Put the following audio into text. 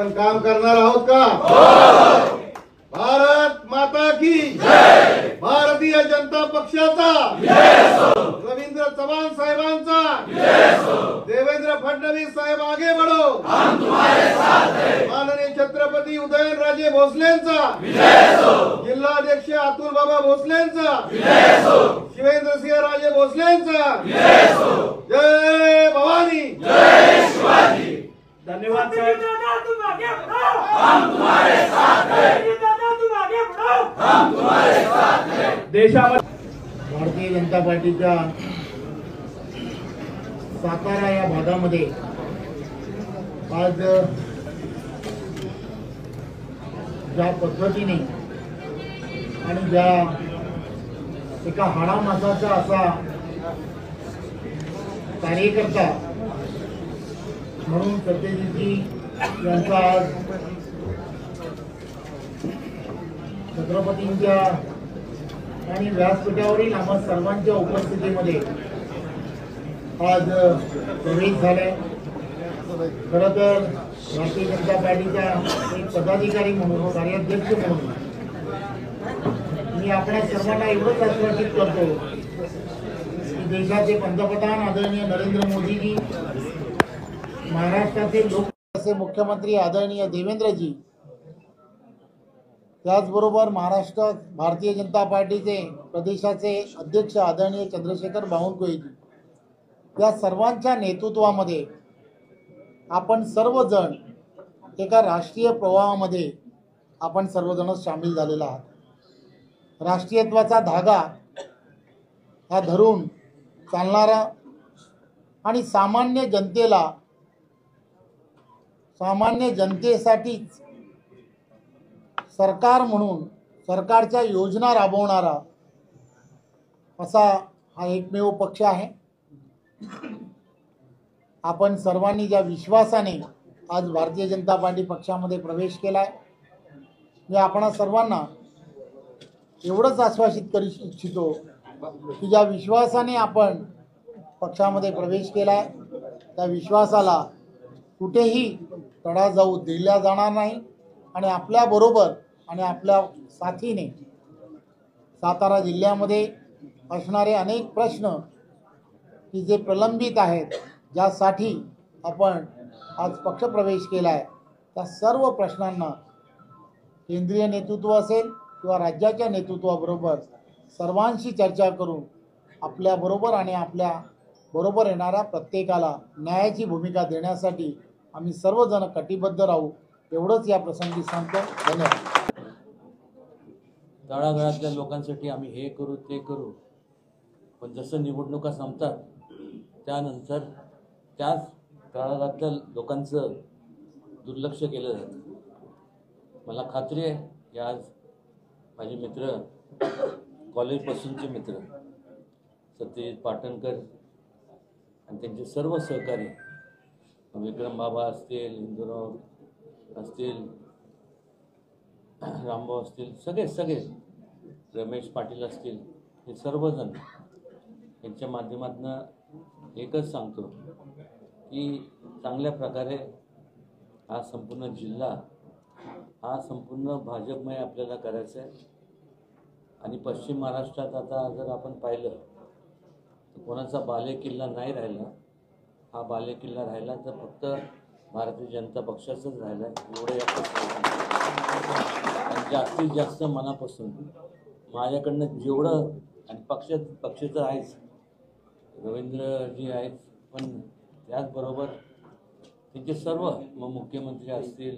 आपण काम करणार आहोत का? भारत माता की जय, भारतीय जनता पक्षाचा रवींद्र चव्हाण साहेबांचा, देवेंद्र फडणवीस साहेब आगे बढ़ो, हम तुम्हारे साथ हैं, माननीय छत्रपती उदयनराजे भोसलेंचा, जिल्हाध्यक्ष अतुल बाबा भोसलेंचा, शिवेंद्र सिंह राजे भोसलेंचा, जय भवानी, जय शिवाजी। धन्यवाद साहेब। हम तुम्हारे साथ हैं, हम तुम्हारे साथ हैं। देशामध्ये भारतीय जनता पार्टीच्या सातारा या भागामध्ये आज ज्या पद्धतीने आणि ज्या एका हाडामासाचा असा कार्यकर्ता म्हणून सत्यजितजी यांचा आज छत्रपतींच्या आणि व्यासपीठावरील आम्हा सर्वांच्या उपस्थितीमध्ये आज प्रवेश झालाय। खरं तर भारतीय जनता पार्टीचा एक पदाधिकारी म्हणून, कार्याध्यक्ष म्हणून मी आपल्या सर्वांना एवढंच आश्वासित करतो की देशाचे पंतप्रधान आदरणीय नरेंद्र मोदीजी, महाराष्ट्राचे लोकसभेचे मुख्यमंत्री आदरणीय देवेंद्रजी, त्याचबरोबर महाराष्ट्र भारतीय जनता पार्टीचे प्रदेशाचे अध्यक्ष आदरणीय चंद्रशेखर बावनकुळेजी, या सर्वांच्या नेतृत्वामध्ये आपण सर्वजण एका राष्ट्रीय प्रवाहामध्ये आपण सर्वजण सामील झालेला आहात। राष्ट्रीयत्वाचा धागा हा धरून चालणारा आणि सामान्य जनतेसाठीच सरकार म्हणून सरकारच्या योजना राबवणारा असा हा एकमेव पक्ष आहे। आपण सर्वांनी ज्या विश्वासाने आज भारतीय जनता पार्टी पक्षामध्ये प्रवेश केलाय, मी आपण सर्वांना एवढंच आश्वासित करू इच्छितो की ज्या विश्वासाने आपण पक्षामध्ये प्रवेश केलाय त्या विश्वासाला कुठेही तडा जाऊ दिला जाणार नाही आणि आपल्याबरोबर आणि आपल्या साथीने सातारा जिल्ह्यामध्ये असणारे अनेक प्रश्न की जे प्रलंबित आहेत, ज्यासाठी आपण आज पक्षप्रवेश केला आहे, त्या सर्व प्रश्नांना केंद्रीय नेतृत्व असेल किंवा राज्याच्या नेतृत्वाबरोबर सर्वांशी चर्चा करून आपल्याबरोबर आणि आपल्या बरोबर येणाऱ्या प्रत्येकाला न्यायाची भूमिका देण्यासाठी आम्ही सर्वजण कटिबद्ध राहू, एवढंच या प्रसंगी सांगतो। धन्यवाद। तळागाळातल्या लोकांसाठी आम्ही हे करू ते करू, पण जसं निवडणुका संपतात त्यानंतर त्याच तळागाळातल्या लोकांचं दुर्लक्ष केलं जातं। मला खात्री आहे की आज माझे मित्र, कॉलेजपासूनचे मित्र सत्यजित पाटणकर आणि त्यांचे सर्व सहकारी, विक्रम बाबा असतील, इंदुराव असतील, रामभाऊ असतील, सगळे रमेश पाटील असतील, हे सर्वजण यांच्या माध्यमातून एकच सांगतो की चांगल्या प्रकारे हा संपूर्ण जिल्हा हा संपूर्ण भाजपमय आपल्याला करायचा आहे। आणि पश्चिम महाराष्ट्रात आता जर आपण पाहिलं तर कोणाचा बालेकिल्ला नाही राहिला, हा बालेकिल्ला राहिला तर फक्त भारतीय जनता पक्षाचाच राहिला एवढं आणि जास्तीत जास्त मनापासून माझ्याकडनं जेवढं, आणि पक्षाचं आहेच, रवींद्रजी आहेत, पण त्याचबरोबर त्यांचे सर्व मुख्यमंत्री असतील,